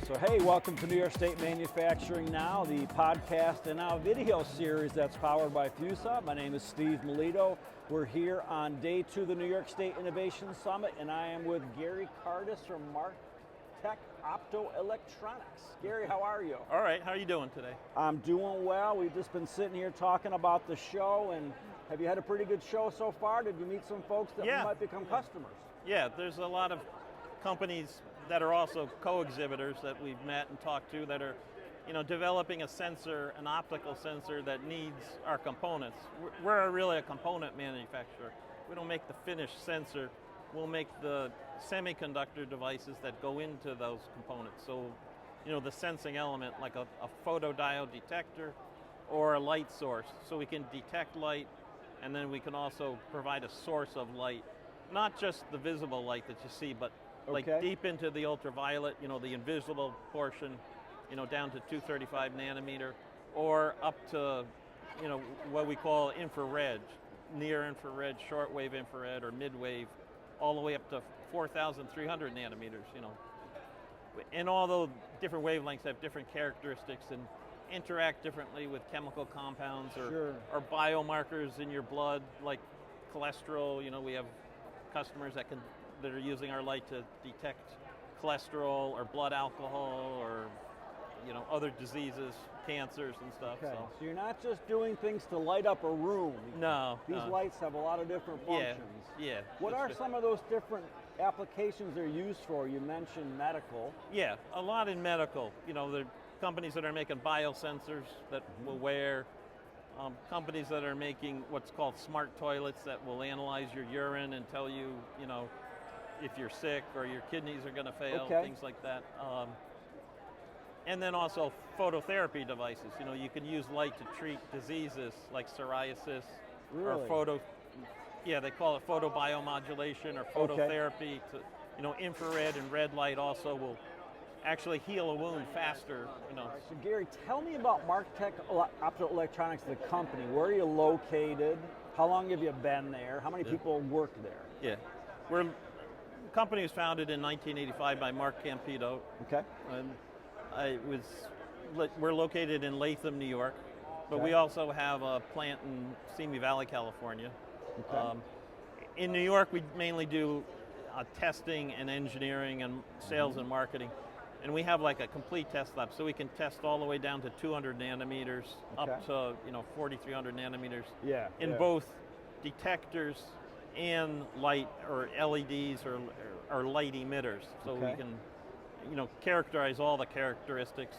So hey, welcome to New York State Manufacturing Now, the podcast and now video series that's powered by FuzeHub. My name is Steve Melito. We're here on day 2 of the New York State Innovation Summit, and I am with Gary Kardys from Marktech Optoelectronics. Gary, how are you? All right, how are you doing today? I'm doing well. We've just been sitting here talking about the show, and have you had a pretty good show so far? Did you meet some folks that might become customers? Yeah, there's a lot of companies that are also co-exhibitors that we've met and talked to that are, developing a sensor, an optical sensor that needs our components. We're really a component manufacturer. We don't make the finished sensor. We'll make the semiconductor devices that go into those components. So, the sensing element, like a photodiode detector or a light source. So we can detect light, and then we can also provide a source of light. Not just the visible light that you see, but like deep into the ultraviolet, the invisible portion, down to 235 nanometer, or up to, what we call infrared, near infrared, shortwave infrared, or midwave, all the way up to 4,300 nanometers, And all those different wavelengths have different characteristics and interact differently with chemical compounds or biomarkers in your blood, like cholesterol. We have customers that are using our light to detect cholesterol or blood alcohol or other diseases, cancers and stuff. Okay. So you're not just doing things to light up a room. No. These lights have a lot of different functions. Yeah. What are some of those different applications they're used for? You mentioned medical. Yeah, a lot in medical. There are companies that are making biosensors that we'll wear. Companies that are making what's called smart toilets that will analyze your urine and tell you, if you're sick or your kidneys are going to fail, things like that. And then also phototherapy devices. You can use light to treat diseases like psoriasis or they call it photobiomodulation or phototherapy. To, infrared and red light also will actually heal a wound faster. So Gary, tell me about Marktech Optoelectronics, the company. Where are you located? How long have you been there? How many people work there? Yeah, the company was founded in 1985 by Mark Campito. Okay. And we're located in Latham, New York, but we also have a plant in Simi Valley, California. Okay. In New York, we mainly do testing and engineering and sales and marketing. And we have like a complete test lab, so we can test all the way down to 200 nanometers, up to 4,300 nanometers in both detectors and light or LEDs or light emitters. So we can characterize all the characteristics,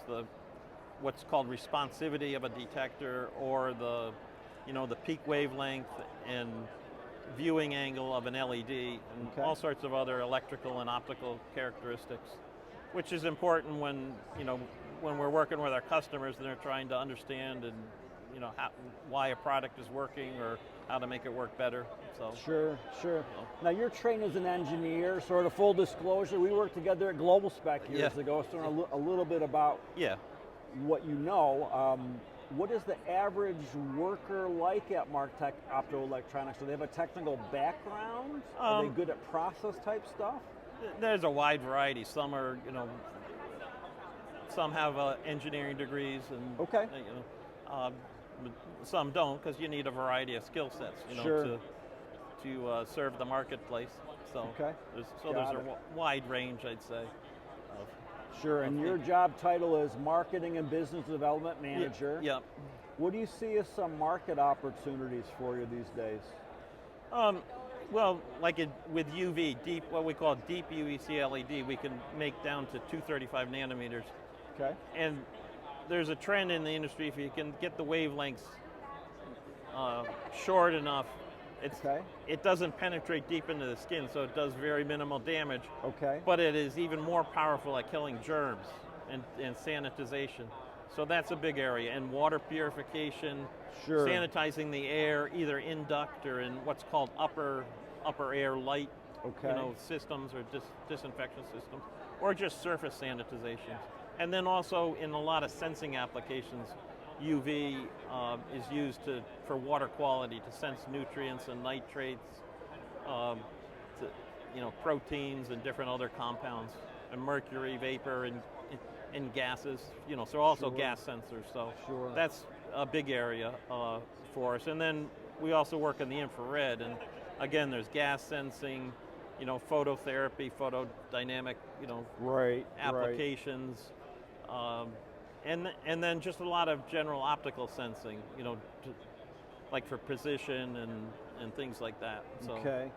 what's called responsivity of a detector, or the peak wavelength and viewing angle of an LED, and all sorts of other electrical and optical characteristics, which is important when we're working with our customers and they're trying to understand and why a product is working or how to make it work better. So Sure. Now you're trained as an engineer. Sort of full disclosure, we worked together at Global Spec years ago. So a little bit about what you know. What is the average worker like at Marktech Optoelectronics? Do they have a technical background? Are they good at process type stuff? There's a wide variety. Some are, some have engineering degrees, and some don't, because you need a variety of skill sets, to serve the marketplace. So there's a wide range, I'd say. And your job title is Marketing and Business Development Manager. Yep. What do you see as some market opportunities for you these days? Well, with UV, what we call deep UVC LED, we can make down to 235 nanometers. Okay. And there's a trend in the industry, if you can get the wavelengths short enough, it doesn't penetrate deep into the skin, so it does very minimal damage. Okay. But it is even more powerful at killing germs and sanitization. So that's a big area. And water purification, sanitizing the air, either in duct or in what's called upper air light systems or disinfection systems, or just surface sanitization. And then also in a lot of sensing applications, UV is used for water quality, to sense nutrients and nitrates, proteins and different other compounds, and mercury vapor, and in gases, so also gas sensors. So that's a big area for us. And then we also work in the infrared, and again, there's gas sensing, phototherapy, photodynamic, applications, and then just a lot of general optical sensing, like for position and things like that. So. Okay.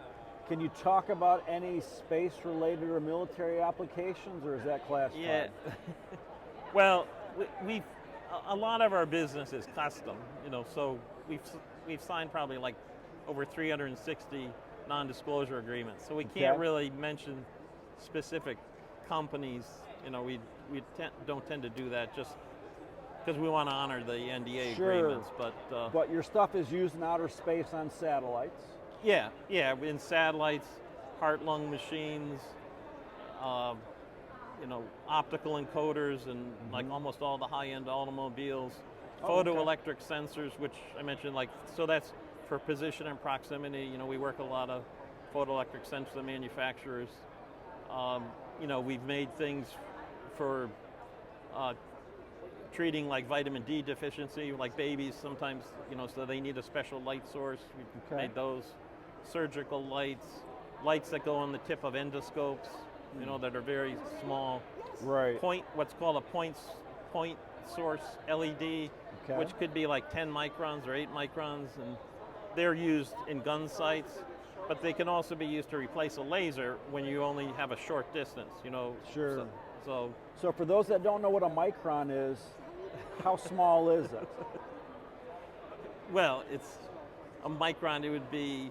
Can you talk about any space-related or military applications, or is that classified? Yeah. Well, a lot of our business is custom, so we've signed probably like over 360 non-disclosure agreements. So we can't really mention specific companies. We don't tend to do that just because we want to honor the NDA agreements. But your stuff is used in outer space on satellites. Yeah, in satellites, heart-lung machines, optical encoders, and like almost all the high-end automobiles, photoelectric sensors, which I mentioned, so that's for position and proximity. We work a lot of photoelectric sensor manufacturers. We've made things for treating like vitamin D deficiency, like babies sometimes, so they need a special light source. We've made those. Surgical lights that go on the tip of endoscopes, that are very small. Right. What's called a point source LED, which could be like 10 microns or 8 microns, and they're used in gun sights, but they can also be used to replace a laser when you only have a short distance, Sure. So for those that don't know what a micron is, how small is it? Well, it's a micron. It would be,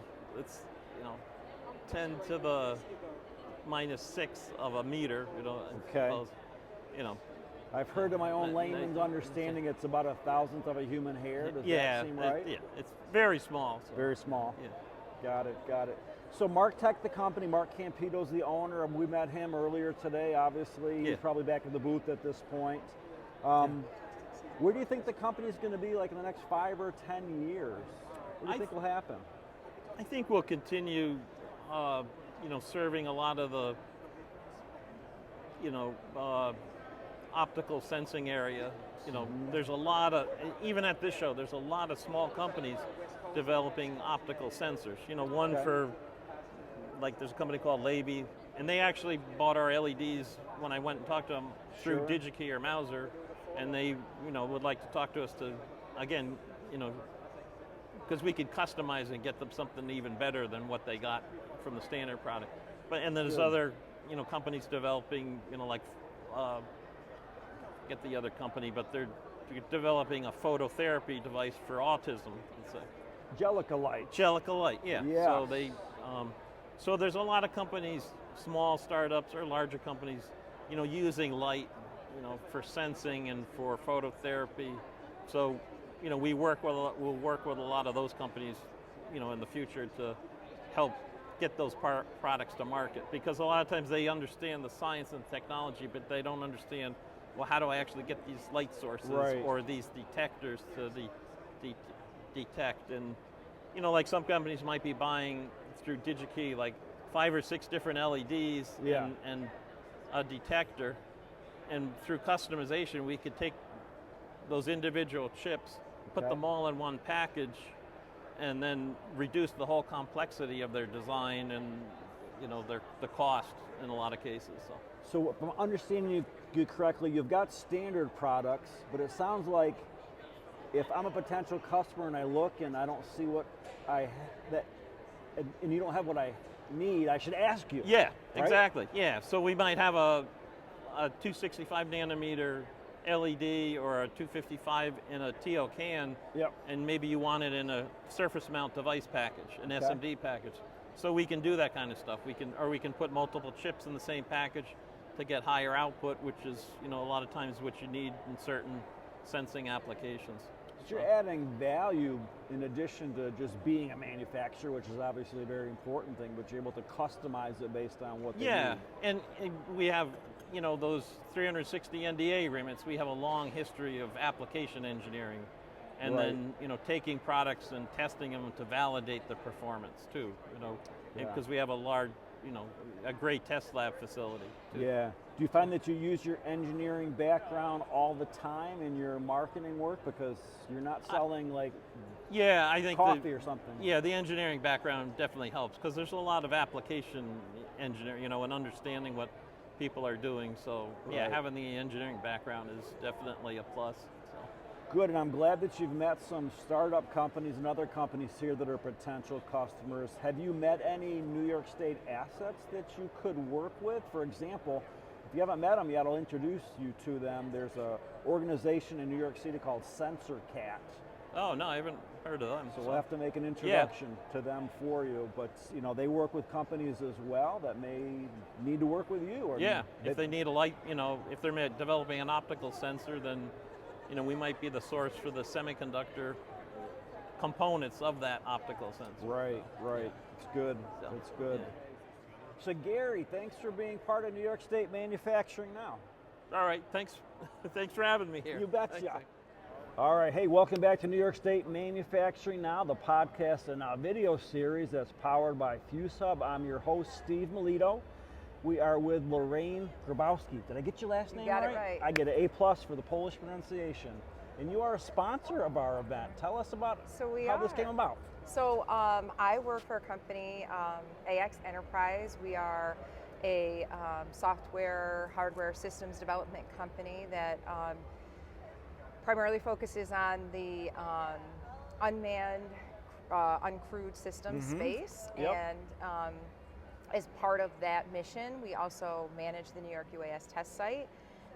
10 to the -6 of a meter. I've heard in my own layman's understanding it's about 1,000th of a human hair. Does that seem right? It's very small. So. Very small. Yeah. Got it. So Marktech, the company, Mark Campito's the owner. We met him earlier today, obviously. He's probably back in the booth at this point. Where do you think the company's going to be like in the next 5 or 10 years? What do you think will happen? I think we'll continue, serving a lot of the, optical sensing area. There's a lot of, even at this show, there's a lot of small companies developing optical sensors. One for, like, there's a company called Laby, and they actually bought our LEDs when I went and talked to them through DigiKey or Mauser, and they, would like to talk to us to, again, because we could customize and get them something even better than what they got from the standard product. And there's other, companies developing, get the other company, but they're developing a phototherapy device for autism. It's a Jellica light. Jellica light, yeah. So so there's a lot of companies, small startups or larger companies, using light, for sensing and for phototherapy. So, we'll work with a lot of those companies, in the future to help get those products to market, because a lot of times they understand the science and technology, but they don't understand, well, how do I actually get these light sources or these detectors to detect? And, like some companies might be buying through DigiKey like 5 or 6 different LEDs and a detector, and through customization we could take those individual chips, put them all in one package, and then reduce the whole complexity of their design and the cost in a lot of cases. So if I'm understanding you correctly, you've got standard products, but it sounds like if I'm a potential customer and I look and I don't see what and you don't have what I need, I should ask you. Yeah, right? Exactly. Yeah, so we might have a 265 nanometer LED or a 255 in a TO can, and maybe you want it in a surface mount device package, an SMD package. So we can do that kind of stuff. We can put multiple chips in the same package to get higher output, which is a lot of times what you need in certain sensing applications. So you're adding value in addition to just being a manufacturer, which is obviously a very important thing, but you're able to customize it based on what they need. And we have those 360 NDA agreements. We have a long history of application engineering, and then taking products and testing them to validate the performance too. Because we have a a great test lab facility. Too. Yeah. Do you find that you use your engineering background all the time in your marketing work, because you're not selling like I think coffee or something? Yeah, the engineering background definitely helps, because there's a lot of application engineering, and understanding what people are doing. So yeah, having the engineering background is definitely a plus. So. Good, and I'm glad that you've met some startup companies and other companies here that are potential customers. Have you met any New York State assets that you could work with? For example, if you haven't met them yet, I'll introduce you to them. There's an organization in New York City called SensorCat. Oh no, I haven't heard of them. So we'll have to make an introduction to them for you. But they work with companies as well that may need to work with you. Or if they need a light, if they're developing an optical sensor, then we might be the source for the semiconductor components of that optical sensor. Right. It's good. It's good. Yeah. So Gary, thanks for being part of New York State Manufacturing Now. All right, thanks for having me here. You betcha. Thanks. All right, hey, welcome back to New York State Manufacturing Now, the podcast and video series that's powered by FuzeHub. I'm your host, Steve Melito. We are with Lorraine Grabowski. Did I get your last name right? You got it right. I get an A+ for the Polish pronunciation. And you are a sponsor of our event. Tell us about how this came about. So I work for a company, AX Enterprize. We are a software, hardware systems development company that primarily focuses on the unmanned, uncrewed systems space. Yep. And as part of that mission, we also manage the New York UAS test site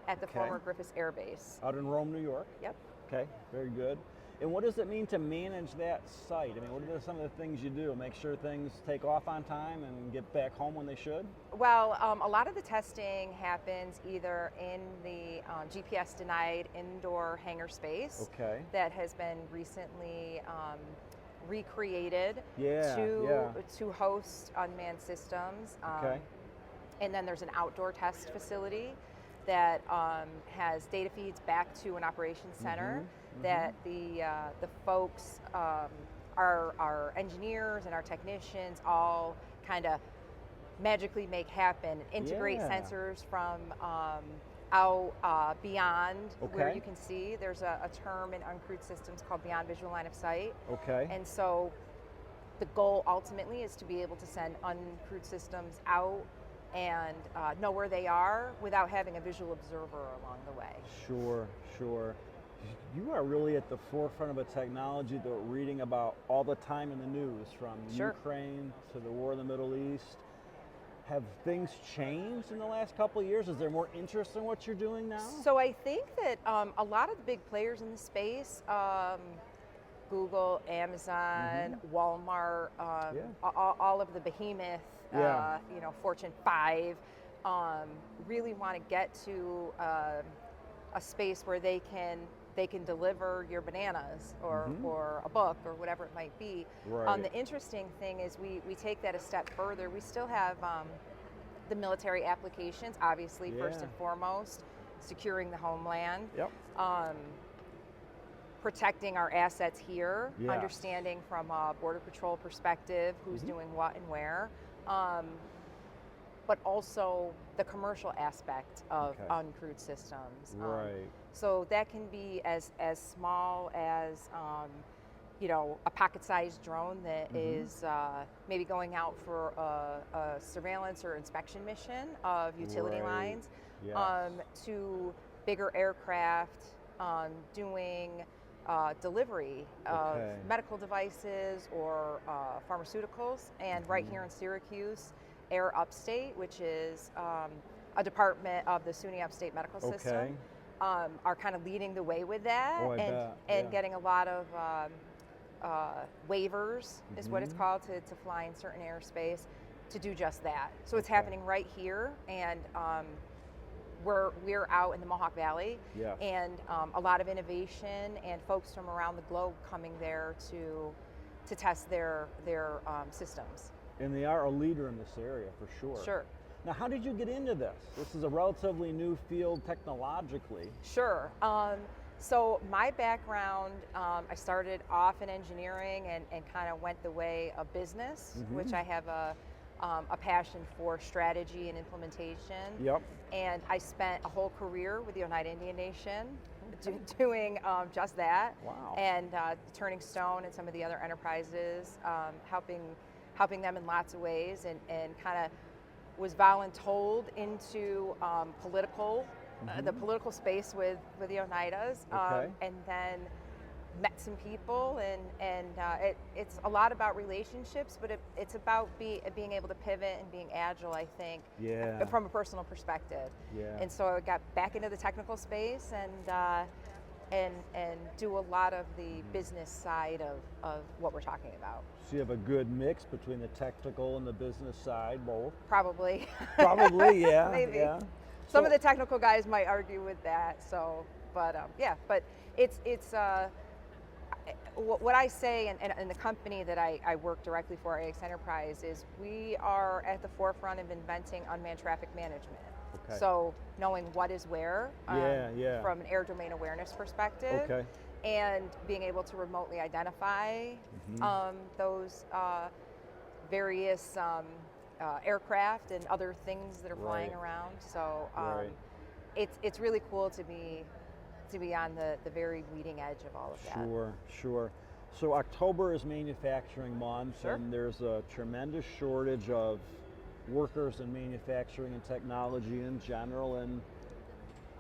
at the former Griffith Air Base. Out in Rome, New York? Yep. Okay, very good. And what does it mean to manage that site? I mean, what are some of the things you do? Make sure things take off on time and get back home when they should? Well, a lot of the testing happens either in the GPS-denied indoor hangar space that has been recently recreated to host unmanned systems. And then there's an outdoor test facility that has data feeds back to an operations center that the folks, our engineers and our technicians all kind of magically make happen, integrate sensors from out beyond where you can see. There's a term in uncrewed systems called beyond visual line of sight. And so the goal ultimately is to be able to send uncrewed systems out and know where they are without having a visual observer along the way. Sure. You are really at the forefront of a technology that we're reading about all the time in the news, from Ukraine to the war in the Middle East. Have things changed in the last couple of years? Is there more interest in what you're doing now? So I think that a lot of the big players in the space, Google, Amazon, Walmart, all of the behemoth, Fortune 5, really want to get to a space where they can deliver your bananas or a book or whatever it might be. The interesting thing is we take that a step further. We still have the military applications, obviously, first and foremost, securing the homeland. Protecting our assets here, understanding from a border patrol perspective who's doing what and where, but also the commercial aspect of uncrewed systems. So that can be as small as a pocket-sized drone that is maybe going out for a surveillance or inspection mission of utility lines, to bigger aircraft doing delivery of medical devices or pharmaceuticals. And right here in Syracuse, Air Upstate, which is a department of the SUNY Upstate Medical System, are kind of leading the way with that, and getting a lot of waivers, is what it's called, to fly in certain airspace to do just that. So it's happening right here, and we're out in the Mohawk Valley, and a lot of innovation and folks from around the globe coming there to test their systems. And they are a leader in this area, for sure. Sure. Now, how did you get into this? This is a relatively new field technologically. Sure. So my background, I started off in engineering and kind of went the way of business, which I have a a passion for strategy and implementation. Yep. And I spent a whole career with the Oneida Indian Nation doing just that. Wow. And Turning Stone and some of the other enterprises, helping them in lots of ways, and kind of was voluntold into political, the political space with the Oneidas, Okay. and then met some people, and it's a lot about relationships, but it's about being able to pivot and being agile, I think, Yeah. from a personal perspective. Yeah. And so I got back into the technical space and do a lot of the business side of what we're talking about. So you have a good mix between the technical and the business side, both? Probably. Probably, yeah. Maybe. Yeah. Some of the technical guys might argue with that. So, but but it's what I say, and the company that I work directly for, AX Enterprise, is we are at the forefront of inventing unmanned traffic management. Okay. So knowing what is where, yeah. from an air domain awareness perspective, Okay. and being able to remotely identify those various aircraft and other things that are flying around. So it's really cool to be on the very leading edge of all of that. Sure. So October is manufacturing month, and there's a tremendous shortage of workers in manufacturing and technology in general. And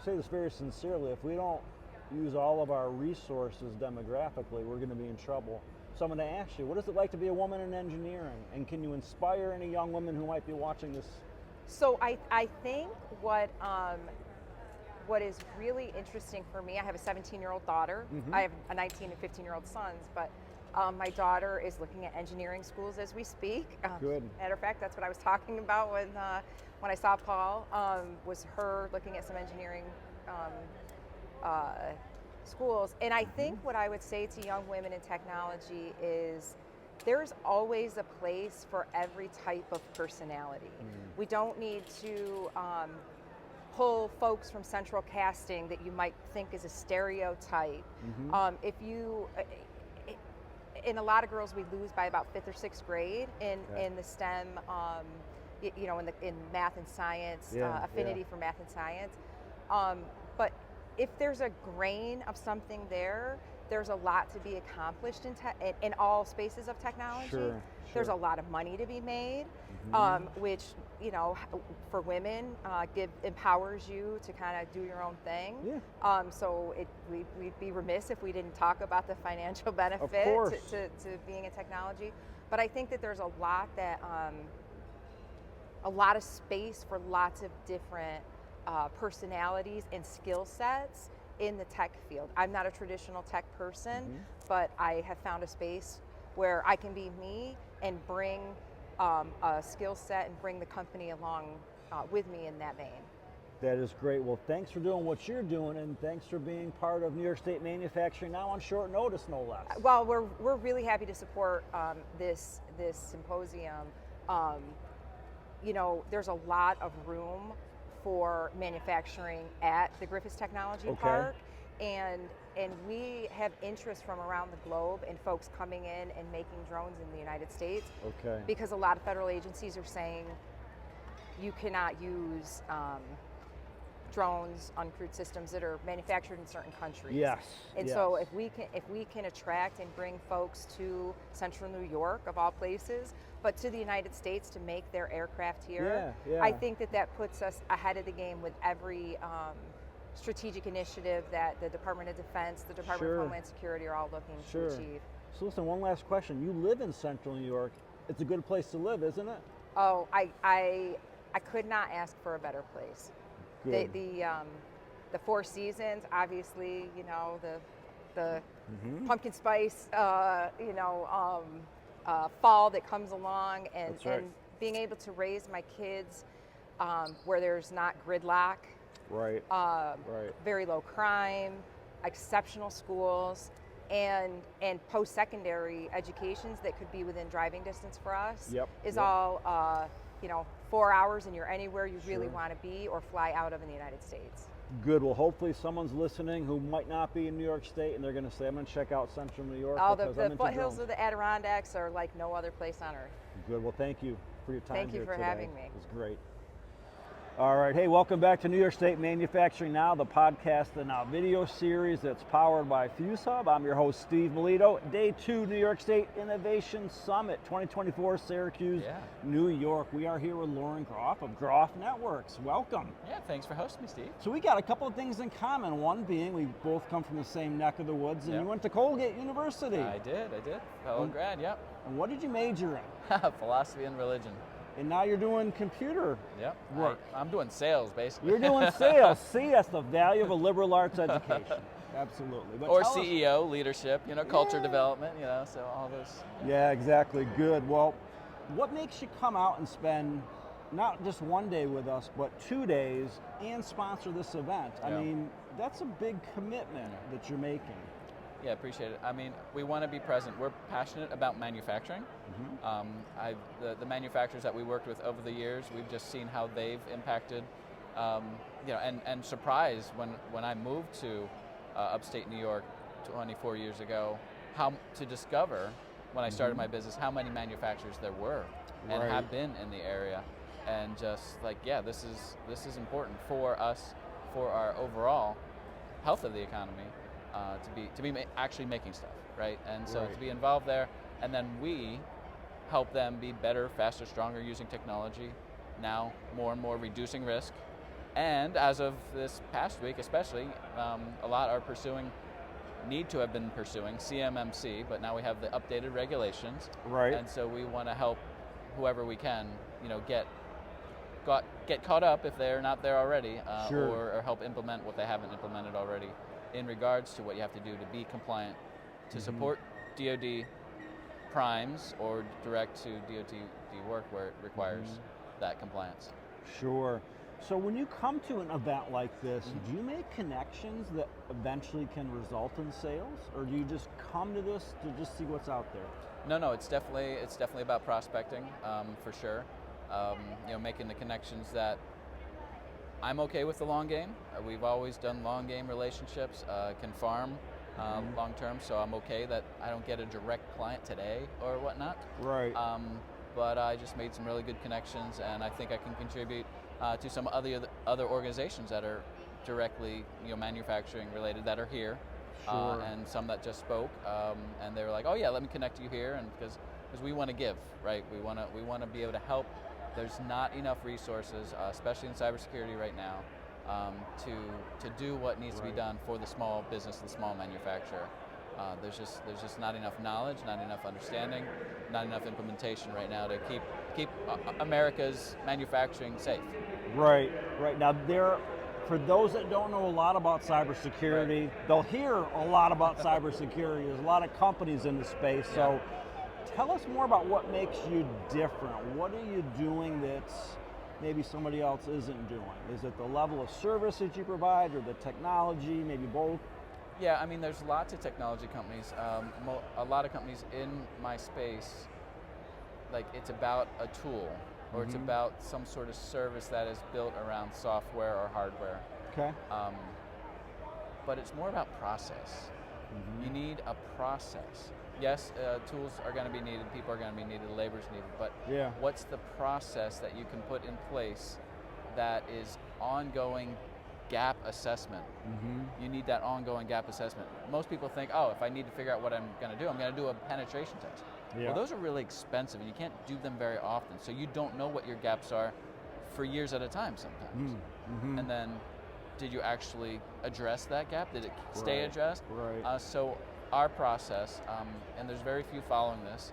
I say this very sincerely, if we don't use all of our resources demographically, we're going to be in trouble. So I'm going to ask you, what is it like to be a woman in engineering? And can you inspire any young women who might be watching this? So I think what is really interesting for me, I have a 17-year-old daughter. I have a 19 and 15-year-old sons, but my daughter is looking at engineering schools as we speak. Good. Matter of fact, that's what I was talking about when I saw Paul, was her looking at some engineering schools. And I think what I would say to young women in technology is there's always a place for every type of personality. We don't need to pull folks from central casting that you might think is a stereotype. If you, in a lot of girls, we lose by about 5th or 6th grade in the STEM, in math and science, affinity for math and science. But if there's a grain of something there's a lot to be accomplished in all spaces of technology. Sure. There's a lot of money to be made, which, for women, empowers you to kind of do your own thing. So we'd be remiss if we didn't talk about the financial benefit to being in technology. But I think that there's a lot of space for lots of different personalities and skill sets in the tech field. I'm not a traditional tech person, but I have found a space where I can be me and bring a skill set and bring the company along with me in that vein. That is great. Well, thanks for doing what you're doing, and thanks for being part of New York State Manufacturing Now on short notice, no less. Well, we're really happy to support this symposium. There's a lot of room for manufacturing at the Griffiths Technology Park, and we have interest from around the globe in folks coming in and making drones in the United States. Because a lot of federal agencies are saying you cannot use drones, uncrewed systems that are manufactured in certain countries. So if we can attract and bring folks to Central New York, of all places, but to the United States to make their aircraft here, I think that puts us ahead of the game with every strategic initiative that the Department of Defense, the Department of Homeland Security are all looking to achieve. So listen, one last question. You live in Central New York. It's a good place to live, isn't it? Oh, I could not ask for a better place. The Four Seasons, obviously, the pumpkin spice, fall that comes along, and being able to raise my kids where there's not gridlock, very low crime, exceptional schools, and post-secondary educations that could be within driving distance for us is all 4 hours and you're anywhere you really want to be or fly out of in the United States. Good. Well, hopefully someone's listening who might not be in New York State, and they're going to say, I'm going to check out Central New York. Oh, the foothills of the Adirondacks are like no other place on earth. Good. Well, thank you. for your time Thank here you for today. having me. It was great. All right, hey, welcome back to New York State Manufacturing Now, the podcast and now video series that's powered by FuzeHub. I'm your host, Steve Melito. Day 2, New York State Innovation Summit 2024, Syracuse, New York. We are here with Lorraine Groff of Groff Networks. Welcome. Yeah, thanks for hosting me, Steve. So we got a couple of things in common. One being we both come from the same neck of the woods, and you went to Colgate University. I did. Fellow grad, yep. And what did you major in? Philosophy and religion. And now you're doing computer work. I'm doing sales, basically. You're doing sales. See, that's the value of a liberal arts education. Absolutely. But or CEO, leadership, culture development, so all those. Yeah, exactly. Good. Well, what makes you come out and spend not just one day with us, but 2 days and sponsor this event? I mean, that's a big commitment that you're making. Yeah, appreciate it. I mean, we want to be present. We're passionate about manufacturing. The manufacturers that we worked with over the years, we've just seen how they've impacted, and surprised when I moved to upstate New York 24 years ago, how to discover when I started my business how many manufacturers there were and have been in the area, and just like this is important for us, for our overall health of the economy. To be actually making stuff, right? And so to be involved there, and then we help them be better, faster, stronger using technology, now more and more reducing risk. And as of this past week especially, a lot are need to have been pursuing CMMC, but now we have the updated regulations. Right. And so we want to help whoever we can, get caught up if they're not there already, or help implement what they haven't implemented already, in regards to what you have to do to be compliant, to support DoD primes or direct to DoD work where it requires that compliance. Sure. So when you come to an event like this, do you make connections that eventually can result in sales, or do you just come to this to just see what's out there? No, it's definitely about prospecting, for sure. Making the connections that I'm okay with the long game. We've always done long game relationships, can farm long term, so I'm okay that I don't get a direct client today or whatnot. Right. But I just made some really good connections, and I think I can contribute to some other organizations that are directly manufacturing related that are here, and some that just spoke, and they were like, oh yeah, let me connect you here, and because we want to give, right? We want to be able to help. There's not enough resources, especially in cybersecurity right now, to do what needs to be done for the small business, the small manufacturer. There's just not enough knowledge, not enough understanding, not enough implementation right now to keep America's manufacturing safe. Right. Now, for those that don't know a lot about cybersecurity, they'll hear a lot about cybersecurity. There's a lot of companies in the space, so. Tell us more about what makes you different. What are you doing that's maybe somebody else isn't doing? Is it the level of service that you provide, or the technology, maybe both? Yeah, I mean, there's lots of technology companies. A lot of companies in my space, like it's about a tool, or it's about some sort of service that is built around software or hardware. Okay. But it's more about process. You need a process. Yes, tools are going to be needed, people are going to be needed, labor is needed, but what's the process that you can put in place that is ongoing gap assessment? You need that ongoing gap assessment. Most people think, oh, if I need to figure out what I'm going to do, I'm going to do a penetration test. Well, those are really expensive, and you can't do them very often, so you don't know what your gaps are for years at a time sometimes. And then, did you actually address that gap? Did it stay addressed? So our process, and there's very few following this,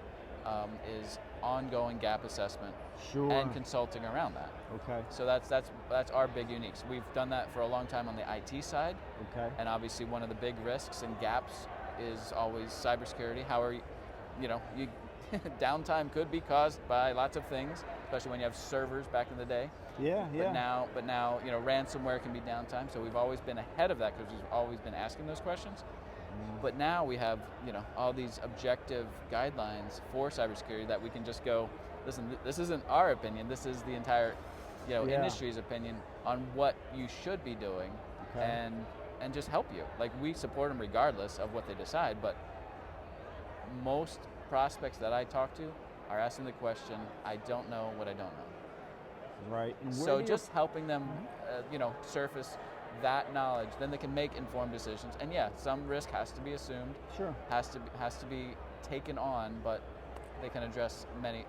is ongoing gap assessment and consulting around that. Okay. So that's our big uniques. We've done that for a long time on the IT side. Okay. And obviously one of the big risks and gaps is always cybersecurity. How are you downtime could be caused by lots of things, especially when you have servers back in the day. But now ransomware can be downtime. So we've always been ahead of that because we've always been asking those questions. But now we have, all these objective guidelines for cybersecurity that we can just go, listen, this isn't our opinion, this is the entire, industry's opinion on what you should be doing, and just help you. Like, we support them regardless of what they decide, but most prospects that I talk to are asking the question, I don't know what I don't know. Right. And so just helping them, surface that knowledge, then they can make informed decisions. And yeah, some risk has to be assumed. Sure. Has to be taken on, but they can address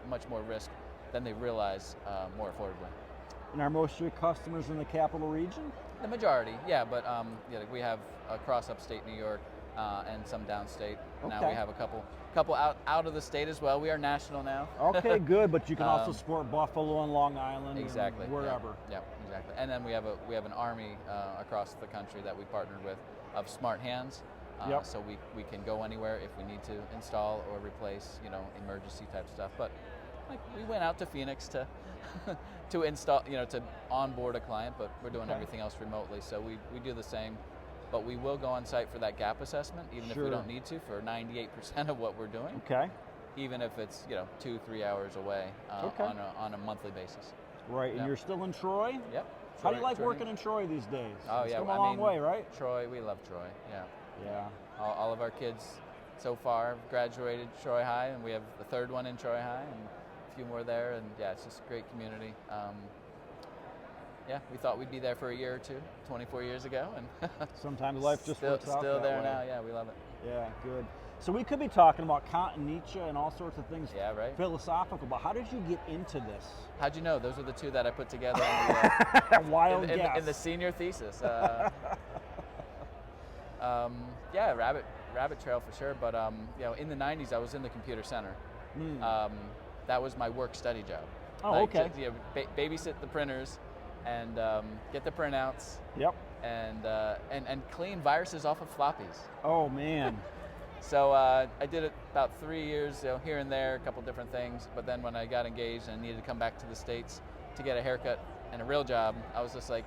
much more risk than they realize more affordably. And are most of your customers in the capital region? The majority, yeah, but we have across upstate New York and some downstate. Okay. Now we have a couple out of the state as well. We are national now. Okay, good, but you can also support Buffalo and Long Island. Exactly. And wherever. Yeah, exactly. And then we have an army across the country that we partnered with of smart hands. So we can go anywhere if we need to install or replace, emergency type stuff. But we went out to Phoenix to to install, to onboard a client, but we're doing everything else remotely. So we do the same, but we will go on site for that gap assessment, even if we don't need to, for 98% of what we're doing. Okay. Even if it's 2-3 hours away on a monthly basis. Right, and you're still in Troy? Yep. How do you like working in Troy these days? Oh, it's come a long way, right? Troy, we love Troy. Yeah. Yeah. All of our kids so far graduated Troy High, and we have the third one in Troy High, and a few more there, and yeah, it's just a great community. We thought we'd be there for a year or two, 24 years ago, and sometimes life just works out still that there way. now. Yeah, we love it. Yeah, good. So we could be talking about Kant and Nietzsche and all sorts of things philosophical, but how did you get into this? How'd you know? Those were the two that I put together Wild guess. In the senior thesis. Rabbit trail for sure, but in the 90s I was in the computer center. That was my work-study job. Oh, okay. Babysit the printers and get the printouts. Yep. And clean viruses off of floppies. Oh man. So I did it about 3 years, here and there, a couple different things. But then when I got engaged and needed to come back to the States to get a haircut and a real job, I was just like,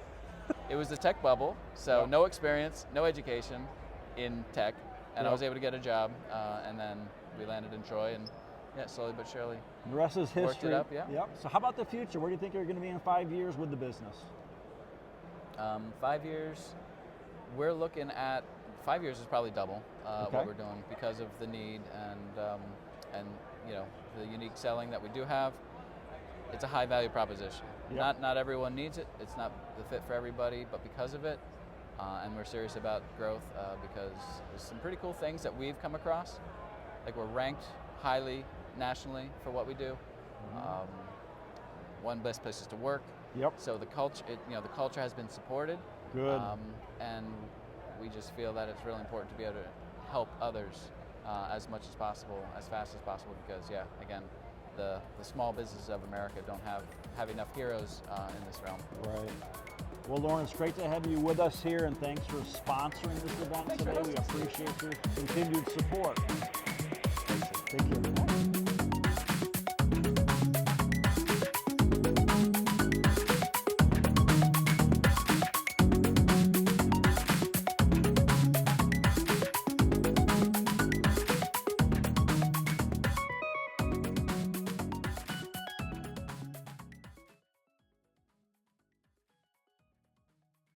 it was the tech bubble. So no experience, no education in tech, and I was able to get a job. And then we landed in Troy, and slowly but surely. The rest is history. Worked it up, yeah. Yep. So how about the future? Where do you think you're going to be in 5 years with the business? 5 years, we're looking at 5 years is probably double what we're doing because of the need and the unique selling that we do have. It's a high value proposition. Yep. Not everyone needs it. It's not the fit for everybody, but because of it, and we're serious about growth because there's some pretty cool things that we've come across. Like we're ranked highly nationally for what we do. One best places to work. Yep. So the culture has been supported. Good. And we just feel that it's really important to be able to help others as much as possible, as fast as possible, because again, the small businesses of America don't have enough heroes in this realm. Right. Well, Lauren, it's great to have you with us here, and thanks for sponsoring this event today. We appreciate your continued support.